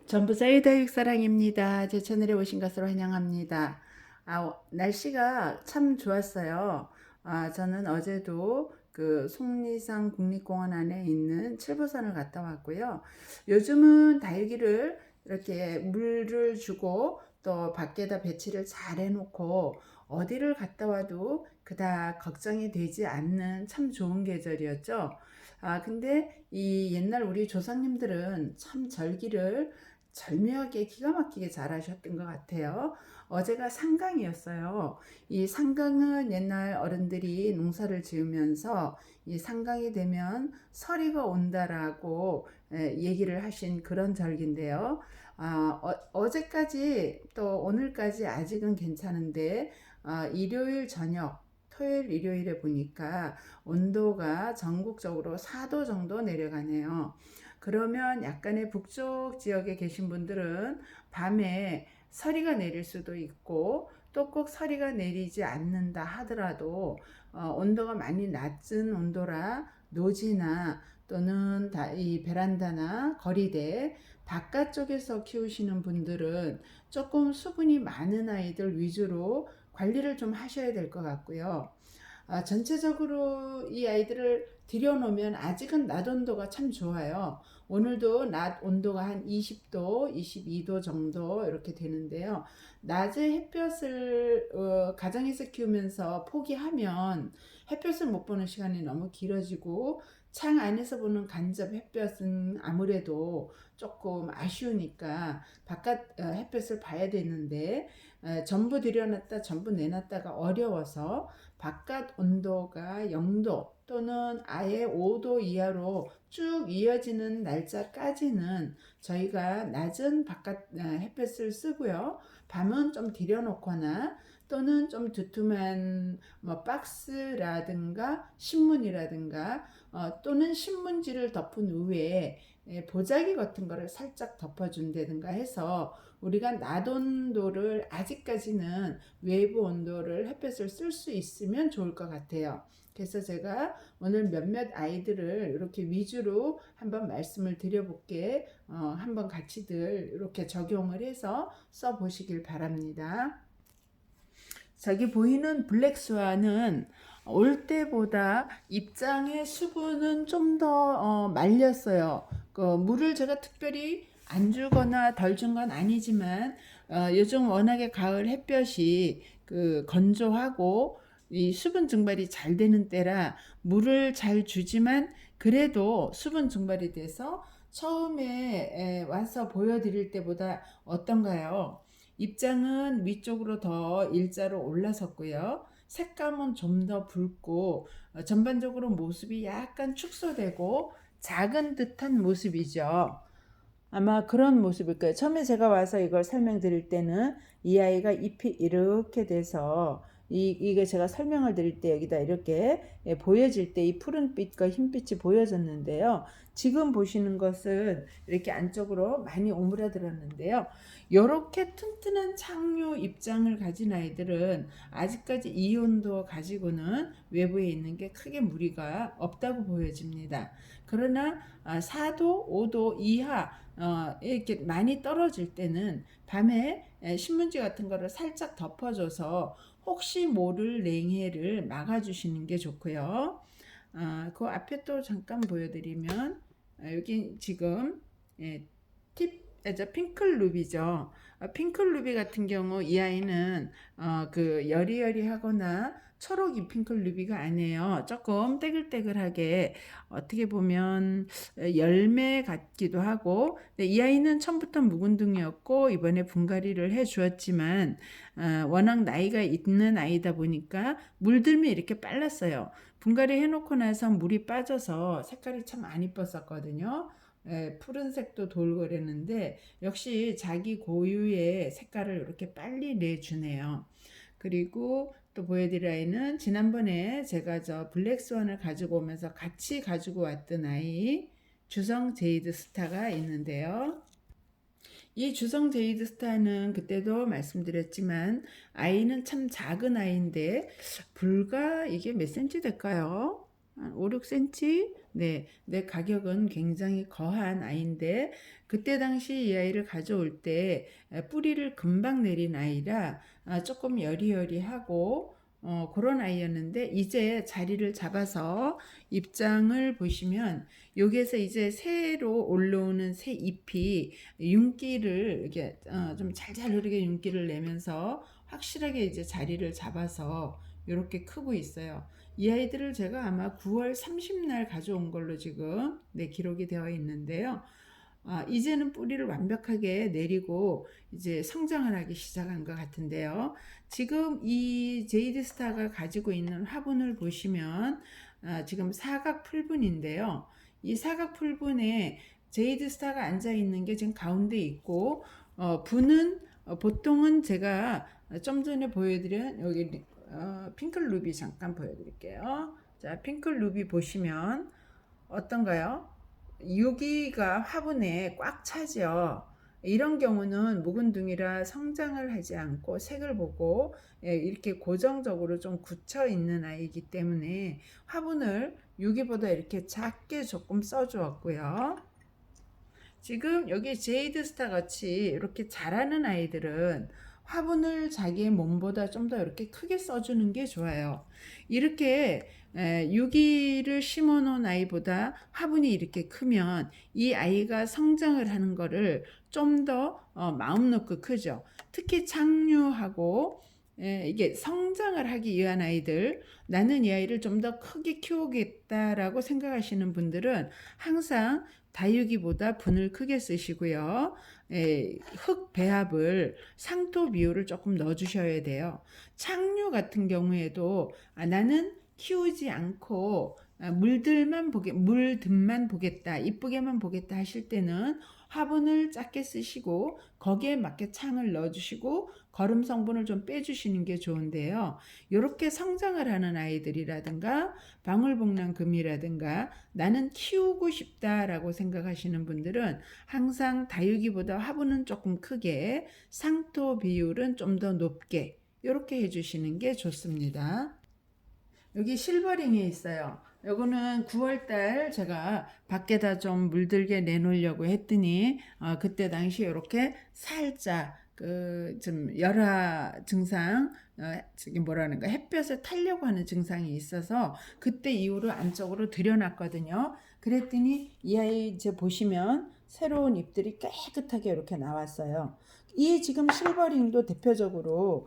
전부 사이다육사랑입니다. 제 채널에 오신 것을 환영합니다. 날씨가 참 좋았어요. 저는 어제도 그 속리산 국립공원 안에 있는 칠보산을 갔다 왔고요. 요즘은 다육이를 이렇게 물을 주고 또 밖에다 배치를 잘 해놓고 어디를 갔다 와도 그닥 걱정이 되지 않는 참 좋은 계절이었죠. 근데 이 옛날 우리 조상님들은 참 절기를 절묘하게 기가 막히게 잘하셨던 것 같아요. 어제가 상강이었어요. 이 상강은 옛날 어른들이 농사를 지으면서 이 상강이 되면 서리가 온다라고 얘기를 하신 그런 절기인데요. 어제까지 또 오늘까지 아직은 괜찮은데 일요일 저녁 토요일 일요일에 보니까 온도가 전국적으로 4도 정도 내려가네요. 그러면 약간의 북쪽 지역에 계신 분들은 밤에 서리가 내릴 수도 있고 또 꼭 서리가 내리지 않는다 하더라도 온도가 많이 낮은 온도라 노지나 또는 이 베란다나 거리대 바깥쪽에서 키우시는 분들은 조금 수분이 많은 아이들 위주로 관리를 좀 하셔야 될 것 같고요. 전체적으로 이 아이들을 들여놓으면 아직은 낮 온도가 참 좋아요. 오늘도 낮 온도가 한 20도, 22도 정도 이렇게 되는데요. 낮에 햇볕을 가정에서 키우면서 포기하면 햇볕을 못 보는 시간이 너무 길어지고 창 안에서 보는 간접 햇볕은 아무래도 조금 아쉬우니까 바깥 햇볕을 봐야 되는데 전부 들여놨다 전부 내놨다가 어려워서 바깥 온도가 0도 또는 아예 5도 이하로 쭉 이어지는 날짜까지는 저희가 낮은 바깥 햇볕을 쓰고요. 밤은 좀 들여놓거나 또는 좀 두툼한 뭐 박스라든가 신문이라든가 또는 신문지를 덮은 위에 보자기 같은 거를 살짝 덮어준다든가 해서 우리가 낮 온도를 아직까지는 외부 온도를 햇볕을 쓸 수 있으면 좋을 것 같아요. 그래서 제가 오늘 몇몇 아이들을 이렇게 위주로 한번 말씀을 드려볼게 한번 같이들 이렇게 적용을 해서 써보시길 바랍니다. 저기 보이는 블랙스완은 올 때보다 입장의 수분은 좀 더 말렸어요. 물을 제가 특별히 안 주거나 덜 준 건 아니지만 요즘 워낙에 가을 햇볕이 건조하고 이 수분 증발이 잘 되는 때라 물을 잘 주지만 그래도 수분 증발이 돼서 처음에 와서 보여드릴 때보다 어떤가요? 입장은 위쪽으로 더 일자로 올라섰고요. 색감은 좀 더 붉고 전반적으로 모습이 약간 축소되고 작은 듯한 모습이죠. 아마 그런 모습일 거예요. 처음에 제가 와서 이걸 설명드릴 때는 이 아이가 잎이 이렇게 돼서 이게 제가 설명을 드릴 때 여기다 이렇게 보여질 때 이 푸른빛과 흰빛이 보여졌는데요. 지금 보시는 것은 이렇게 안쪽으로 많이 오므라들었는데요. 이렇게 튼튼한 창류 입장을 가진 아이들은 아직까지 이 온도 가지고는 외부에 있는 게 크게 무리가 없다고 보여집니다. 그러나 4도, 5도 이하 이렇게 많이 떨어질 때는 밤에 신문지 같은 거를 살짝 덮어줘서 혹시 모를 냉해를 막아주시는 게 좋고요. 그 앞에 또 잠깐 보여드리면 여기 지금 핑클 루비죠. 핑클 루비 같은 경우 이 아이는 여리여리하거나 초록이 핑클 루비가 아니에요. 조금 떼글떼글하게 어떻게 보면 열매 같기도 하고 이 아이는 처음부터 묵은둥이었고 이번에 분갈이를 해 주었지만 워낙 나이가 있는 아이다 보니까 물들면 이렇게 빨랐어요. 분갈이 해놓고 나서 물이 빠져서 색깔이 참 안 이뻤었거든요. 푸른색도 돌고 그랬는데 역시 자기 고유의 색깔을 이렇게 빨리 내주네요. 그리고 또 보여드릴 아이는 지난번에 제가 저 블랙스완을 가지고 오면서 같이 가지고 왔던 아이 주성 제이드 스타가 있는데요. 이 주성 제이드 스타는 그때도 말씀드렸지만 아이는 참 작은 아이인데 불과 이게 몇 센치 될까요? 한 5, 6cm? 네, 내 가격은 굉장히 거한 아이인데 그때 당시 이 아이를 가져올 때 뿌리를 금방 내린 아이라 조금 여리여리하고 그런 아이였는데 이제 자리를 잡아서 입장을 보시면 여기에서 이제 새로 올라오는 새 잎이 윤기를 이렇게 좀 잘잘 흐르게 윤기를 내면서 확실하게 이제 자리를 잡아서 이렇게 크고 있어요. 이 아이들을 제가 아마 9월 30날 가져온 걸로 지금 기록이 되어 있는데요. 이제는 뿌리를 완벽하게 내리고 이제 성장을 하기 시작한 것 같은데요. 지금 이 제이드 스타가 가지고 있는 화분을 보시면 지금 사각 풀분인데요. 이 사각 풀분에 제이드 스타가 앉아 있는 게 지금 가운데 있고 분은 보통은 제가 좀 전에 보여드린 여기 핑클 루비 잠깐 보여드릴게요. 자, 핑클 루비 보시면 어떤가요? 여기가 화분에 꽉 차죠. 이런 경우는 묵은둥이라 성장을 하지 않고 색을 보고 이렇게 고정적으로 좀 굳혀 있는 아이이기 때문에 화분을 여기보다 이렇게 작게 조금 써주었고요. 지금 여기 제이드 스타 같이 이렇게 자라는 아이들은 화분을 자기의 몸보다 좀 더 이렇게 크게 써주는 게 좋아요. 이렇게 유기를 심어 놓은 아이보다 화분이 이렇게 크면 이 아이가 성장을 하는 거를 좀 더 마음 놓고 크죠. 특히 착류하고 이게 성장을 하기 위한 아이들, 나는 이 아이를 좀 더 크게 키우겠다라고 생각하시는 분들은 항상 다육이보다 분을 크게 쓰시고요. 흙 배합을 상토 비율을 조금 넣어주셔야 돼요. 착류 같은 경우에도 나는 키우지 않고 물들만 보겠다, 이쁘게만 보겠다 하실 때는 화분을 작게 쓰시고 거기에 맞게 창을 넣어주시고 거름 성분을 좀 빼주시는 게 좋은데요. 이렇게 성장을 하는 아이들이라든가 방울복랑금이라든가 나는 키우고 싶다라고 생각하시는 분들은 항상 다육이보다 화분은 조금 크게 상토 비율은 좀 더 높게 이렇게 해주시는 게 좋습니다. 여기 실버링이 있어요. 요거는 9월달 제가 밖에다 좀 물들게 내놓으려고 했더니 그때 당시 이렇게 살짝 그 좀 열화 증상 저기 뭐라는가 햇볕에 타려고 하는 증상이 있어서 그때 이후로 안쪽으로 들여놨거든요. 그랬더니 이 아이 이제 보시면 새로운 잎들이 깨끗하게 이렇게 나왔어요. 이 지금 실버링도 대표적으로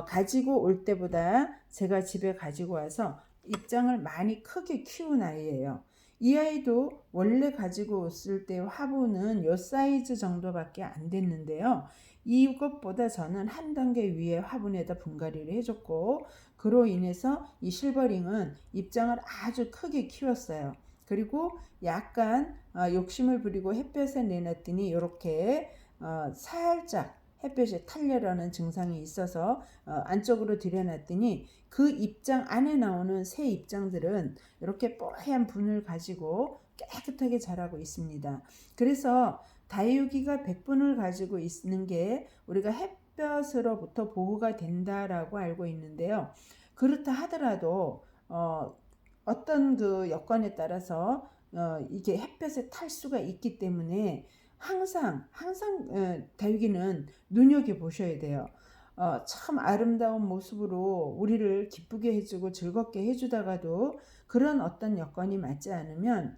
가지고 올 때보다 제가 집에 가지고 와서 입장을 많이 크게 키운 아이예요. 이 아이도 원래 가지고 왔을 때 화분은 요 사이즈 정도밖에 안 됐는데요. 이것보다 저는 한 단계 위에 화분에다 분갈이를 해줬고 그로 인해서 이 실버링은 입장을 아주 크게 키웠어요. 그리고 약간 욕심을 부리고 햇볕에 내놨더니 이렇게 살짝 햇볕에 타려라는 증상이 있어서 안쪽으로 들여놨더니 그 입장 안에 나오는 새 입장들은 이렇게 뽀얀 분을 가지고 깨끗하게 자라고 있습니다. 그래서 다육이가 백분을 가지고 있는 게 우리가 햇볕으로부터 보호가 된다라고 알고 있는데요. 그렇다 하더라도 어떤 그 여건에 따라서 이게 햇볕에 탈 수가 있기 때문에 항상 다육이는 눈여겨 보셔야 돼요. 참 아름다운 모습으로 우리를 기쁘게 해주고 즐겁게 해주다가도 그런 어떤 여건이 맞지 않으면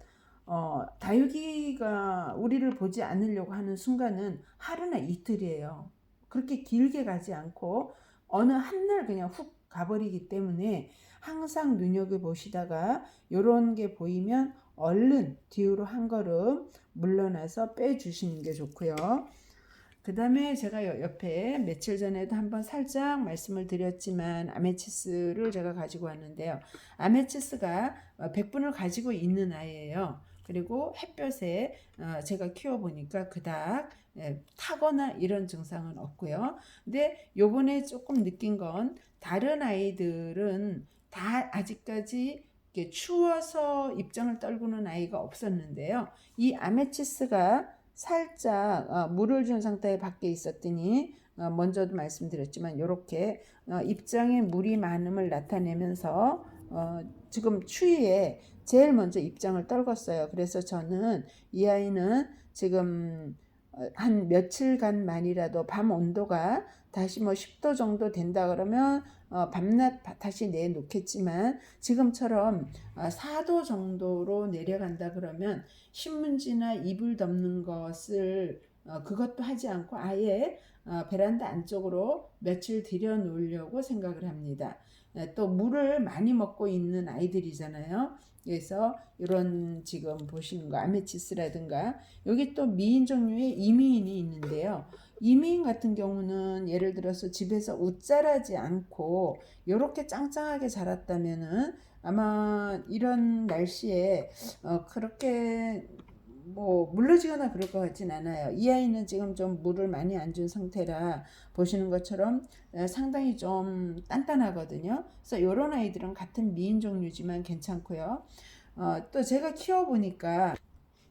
다육이가 우리를 보지 않으려고 하는 순간은 하루나 이틀이에요. 그렇게 길게 가지 않고 어느 한 날 그냥 훅 가버리기 때문에 항상 눈여겨보시다가 요런 게 보이면 얼른 뒤로 한 걸음 물러나서 빼주시는 게 좋고요. 그 다음에 제가 옆에 며칠 전에도 한번 살짝 말씀을 드렸지만 아메치스를 제가 가지고 왔는데요. 아메치스가 백분을 가지고 있는 아이예요. 그리고 햇볕에 제가 키워보니까 그닥 타거나 이런 증상은 없고요. 근데 요번에 조금 느낀 건 다른 아이들은 다 아직까지 추워서 입장을 떨구는 아이가 없었는데요. 이 아메치스가 살짝 물을 준 상태에 밖에 있었더니 먼저도 말씀드렸지만 이렇게 입장에 물이 많음을 나타내면서 지금 추위에 제일 먼저 입장을 떨궜어요. 그래서 저는 이 아이는 지금 한 며칠간만이라도 밤 온도가 다시 뭐 10도 정도 된다 그러면 밤낮 다시 내놓겠지만, 지금처럼 4도 정도로 내려간다 그러면 신문지나 이불 덮는 것을 그것도 하지 않고 아예 베란다 안쪽으로 며칠 들여 놓으려고 생각을 합니다. 또 물을 많이 먹고 있는 아이들이잖아요. 그래서 이런 지금 보시는 거 아메치스라든가, 여기 또 미인 종류의 이미인이 있는데요. 이미인 같은 경우는 예를 들어서 집에서 웃자라지 않고 이렇게 짱짱하게 자랐다면은 아마 이런 날씨에 그렇게 뭐 물러지거나 그럴 것 같진 않아요. 이 아이는 지금 좀 물을 많이 안 준 상태라 보시는 것처럼 상당히 좀 단단하거든요. 그래서 이런 아이들은 같은 미인 종류지만 괜찮고요. 또 제가 키워보니까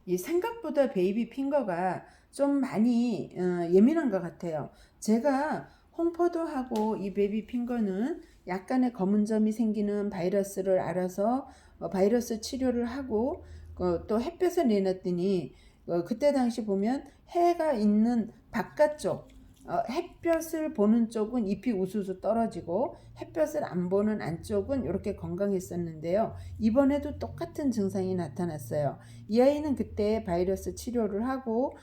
이 생각보다 베이비 핑거가 좀 많이 예민한 것 같아요. 제가 홍포도하고 이 베이비 핑거는 약간의 검은 점이 생기는 바이러스를 알아서 바이러스 치료를 하고 또 햇볕에 내놨더니 그때 당시 보면 해가 있는 바깥쪽, 햇볕을 보는 쪽은 잎이 우수수 떨어지고 햇볕을 안 보는 안쪽은 이렇게 건강했었는데요. 이번에도 똑같은 증상이 나타났어요. 이 아이는 그때 바이러스 치료를 하고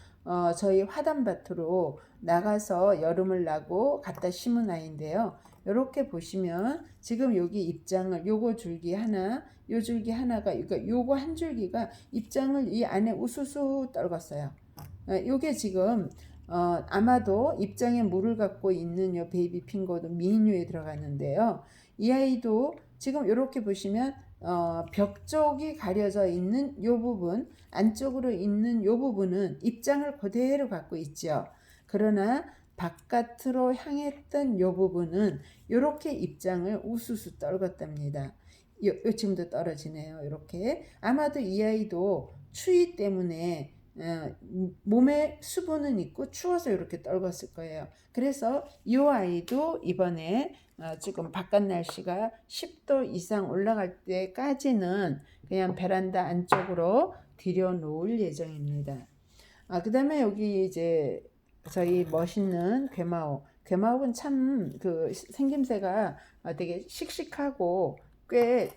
저희 화단밭으로 나가서 여름을 나고 갖다 심은 아이인데요. 이렇게 보시면 지금 여기 입장을 요거 줄기 하나, 요 줄기 하나가, 그러니까 요거 한 줄기가 입장을 이 안에 우수수 떨궜어요. 요게 지금 아마도 입장에 물을 갖고 있는 요 베이비 핑거도 미인류에 들어갔는데요. 이 아이도 지금 이렇게 보시면 벽 쪽이 가려져 있는 요 부분, 안쪽으로 있는 요 부분은 입장을 그대로 갖고 있죠. 그러나 바깥으로 향했던 요 부분은 이렇게 입장을 우수수 떨궜답니다. 요즘도 떨어지네요. 이렇게 아마도 이 아이도 추위 때문에 몸에 수분은 있고 추워서 이렇게 떨궜을 거예요. 그래서 이 아이도 이번에 지금 바깥 날씨가 10도 이상 올라갈 때까지는 그냥 베란다 안쪽으로 들여놓을 예정입니다. 그 다음에 여기 이제 저희 멋있는 괴마옥. 괴마옥은 참 그 생김새가 되게 씩씩하고 꽤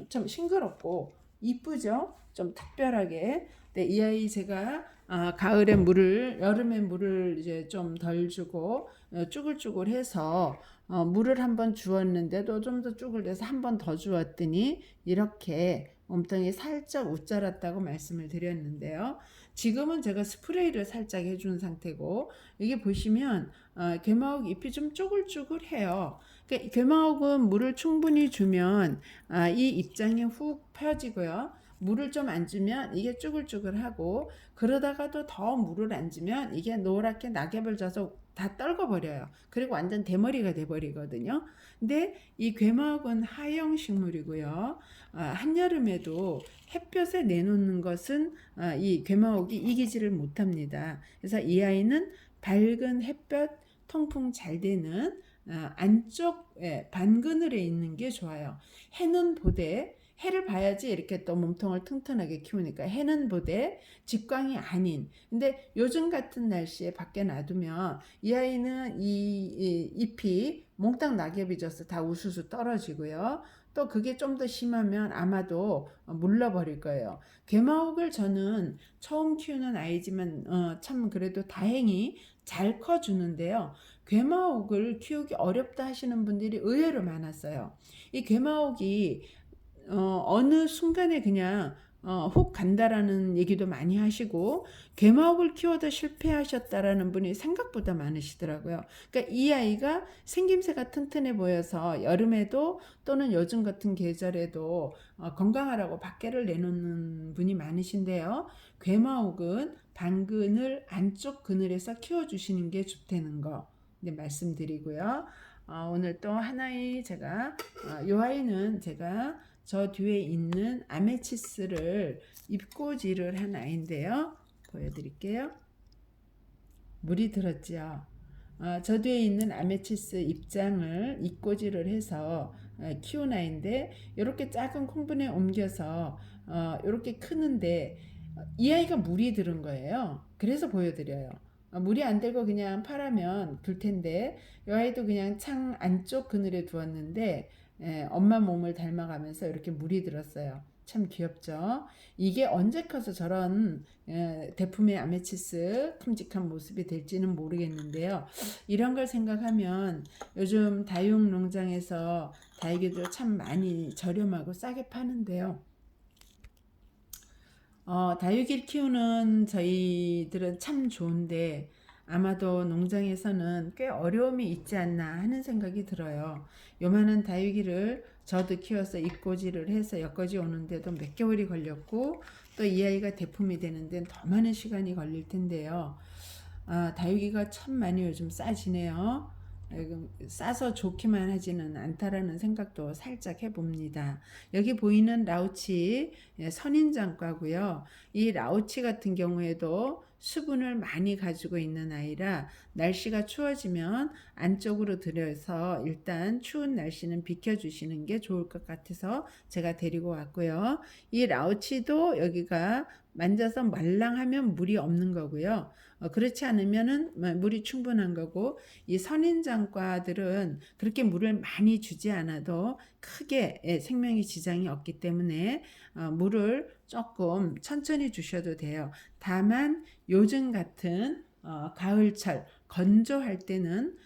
좀 싱그럽고 이쁘죠? 좀 특별하게. 네, 이 아이 제가 가을에 물을, 여름에 물을 이제 좀 덜 주고 쭈글쭈글해서 물을 한번 주었는데도 좀 더 쭈글해서 한 번 더 주었더니 이렇게 몸통이 살짝 웃자랐다고 말씀을 드렸는데요. 지금은 제가 스프레이를 살짝 해준 상태고, 이게 보시면 괴마옥 잎이 좀 쭈글쭈글해요. 그러니까 괴마옥은 물을 충분히 주면 이 입장이 훅 펴지고요. 물을 좀 안 주면 이게 쭈글쭈글하고, 그러다가도 더 물을 안 주면 이게 노랗게 낙엽을 져서 다 떨궈버려요. 그리고 완전 대머리가 돼버리거든요. 근데 이 괴마옥은 하형 식물이고요. 한여름에도 햇볕에 내놓는 것은 이 괴마옥이 이기지를 못합니다. 그래서 이 아이는 밝은 햇볕 통풍 잘 되는 안쪽 반그늘에 있는 게 좋아요. 해는 보되, 해를 봐야지 이렇게 또 몸통을 튼튼하게 키우니까 해는 보되 직광이 아닌, 근데 요즘 같은 날씨에 밖에 놔두면 이 아이는 이 잎이 몽땅 낙엽이 져서 다 우수수 떨어지고요. 또 그게 좀 더 심하면 아마도 물러버릴 거예요. 괴마옥을 저는 처음 키우는 아이지만 참 그래도 다행히 잘 커주는데요. 괴마옥을 키우기 어렵다 하시는 분들이 의외로 많았어요. 이 괴마옥이 어느 순간에 그냥 훅 간다라는 얘기도 많이 하시고, 괴마옥을 키워도 실패하셨다라는 분이 생각보다 많으시더라고요. 그러니까 이 아이가 생김새가 튼튼해 보여서 여름에도 또는 요즘 같은 계절에도 건강하라고 밖에를 내놓는 분이 많으신데요. 괴마옥은 반그늘 안쪽 그늘에서 키워주시는 게 좋다는 거 말씀드리고요. 오늘 또 하나의 제가 이 아이는 제가 저 뒤에 있는 아메치스를 잎꽂이를 한 아이인데요. 보여드릴게요. 물이 들었죠. 저 뒤에 있는 아메치스 잎장을 잎꽂이를 해서 키운 아이인데 이렇게 작은 콩분에 옮겨서 이렇게 크는데 이 아이가 물이 들은 거예요. 그래서 보여드려요. 물이 안 들고 그냥 파라면 들 텐데 이 아이도 그냥 창 안쪽 그늘에 두었는데 엄마 몸을 닮아가면서 이렇게 물이 들었어요. 참 귀엽죠. 이게 언제 커서 저런 대품의 아메치스 큼직한 모습이 될지는 모르겠는데요. 이런 걸 생각하면 요즘 다육 농장에서 다육이들 참 많이 저렴하고 싸게 파는데요. 다육이를 키우는 저희들은 참 좋은데 아마도 농장에서는 꽤 어려움이 있지 않나 하는 생각이 들어요. 요만한 다육이를 저도 키워서 입고지를 해서 여기까지 오는데도 몇 개월이 걸렸고 또 이 아이가 대품이 되는 데는 더 많은 시간이 걸릴 텐데요. 다육이가 참 많이 요즘 싸지네요. 싸서 좋기만 하지는 않다라는 생각도 살짝 해봅니다. 여기 보이는 라우치 선인장과고요. 이 라우치 같은 경우에도 수분을 많이 가지고 있는 아이라 날씨가 추워지면 안쪽으로 들여서 일단 추운 날씨는 비켜주시는 게 좋을 것 같아서 제가 데리고 왔고요. 이 라우치도 여기가 만져서 말랑하면 물이 없는 거고요. 그렇지 않으면은 물이 충분한 거고 이 선인장과들은 그렇게 물을 많이 주지 않아도 크게 생명에 지장이 없기 때문에 물을 조금 천천히 주셔도 돼요. 다만 요즘 같은 가을철 건조할 때는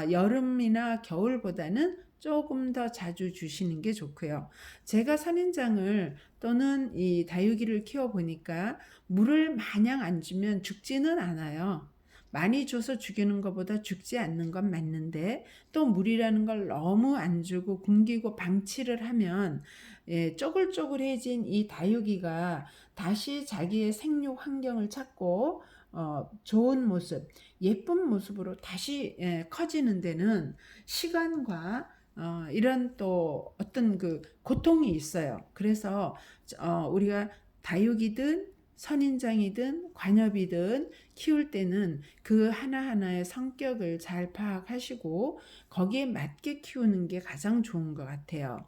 여름이나 겨울보다는 조금 더 자주 주시는 게 좋고요. 제가 선인장을 또는 이 다육이를 키워보니까 물을 마냥 안 주면 죽지는 않아요. 많이 줘서 죽이는 것보다 죽지 않는 건 맞는데 또 물이라는 걸 너무 안 주고 굶기고 방치를 하면 쪼글쪼글해진 이 다육이가 다시 자기의 생육 환경을 찾고 좋은 모습, 예쁜 모습으로 다시 커지는 데는 시간과 이런 또 어떤 그 고통이 있어요. 그래서 우리가 다육이든 선인장이든 관엽이든 키울 때는 그 하나하나의 성격을 잘 파악하시고 거기에 맞게 키우는 게 가장 좋은 것 같아요.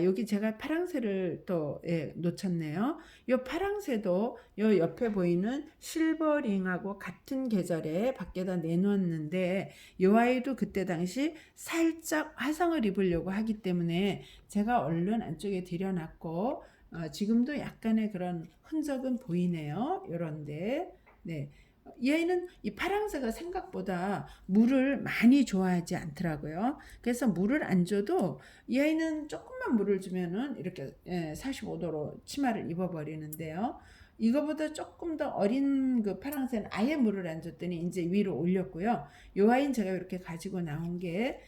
여기 제가 파랑새를 또 놓쳤네요. 이 파랑새도 요 옆에 보이는 실버링하고 같은 계절에 밖에다 내놓았는데 이 아이도 그때 당시 살짝 화상을 입으려고 하기 때문에 제가 얼른 안쪽에 들여놨고 지금도 약간의 그런 흔적은 보이네요. 요런데 네. 이 아이는 이 파랑새가 생각보다 물을 많이 좋아하지 않더라고요. 그래서 물을 안 줘도 이 아이는 조금만 물을 주면은 이렇게 45도로 치마를 입어버리는데요. 이거보다 조금 더 어린 그 파랑새는 아예 물을 안 줬더니 이제 위로 올렸고요. 요 아이는 제가 이렇게 가지고 나온 게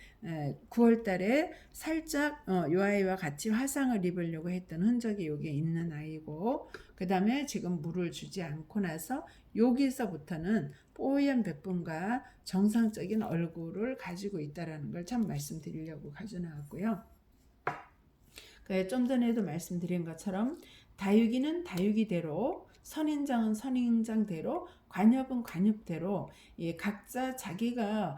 9월 달에 살짝 요 아이와 같이 화상을 입으려고 했던 흔적이 여기에 있는 아이고 그 다음에 지금 물을 주지 않고 나서 여기서부터는 뽀얀 백분과 정상적인 얼굴을 가지고 있다는 걸 참 말씀드리려고 가져나왔고요. 좀 전에도 말씀드린 것처럼 다육이는 다육이대로 선인장은 선인장대로 관엽은 관엽대로 각자 자기가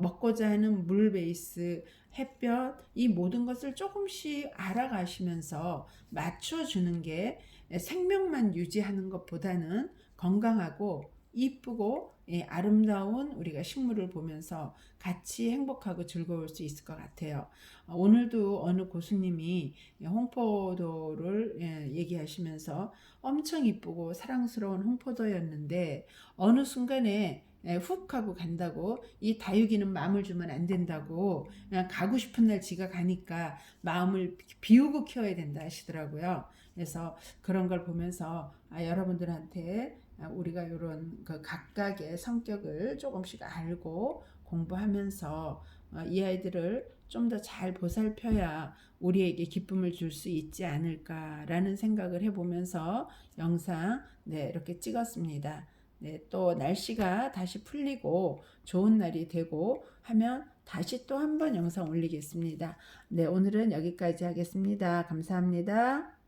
먹고자 하는 물 베이스 햇볕 이 모든 것을 조금씩 알아가시면서 맞춰주는 게 생명만 유지하는 것보다는 건강하고 이쁘고 아름다운 우리가 식물을 보면서 같이 행복하고 즐거울 수 있을 것 같아요. 오늘도 어느 고수님이 홍포도를 얘기하시면서 엄청 이쁘고 사랑스러운 홍포도였는데 어느 순간에 훅 하고 간다고 이 다육이는 마음을 주면 안 된다고 그냥 가고 싶은 날 지가 가니까 마음을 비우고 키워야 된다 하시더라고요. 그래서 그런 걸 보면서 여러분들한테 우리가 이런 그 각각의 성격을 조금씩 알고 공부하면서 이 아이들을 좀 더 잘 보살펴야 우리에게 기쁨을 줄 수 있지 않을까라는 생각을 해보면서 영상 이렇게 찍었습니다. 또 날씨가 다시 풀리고 좋은 날이 되고 하면 다시 또 한번 영상 올리겠습니다. 오늘은 여기까지 하겠습니다. 감사합니다.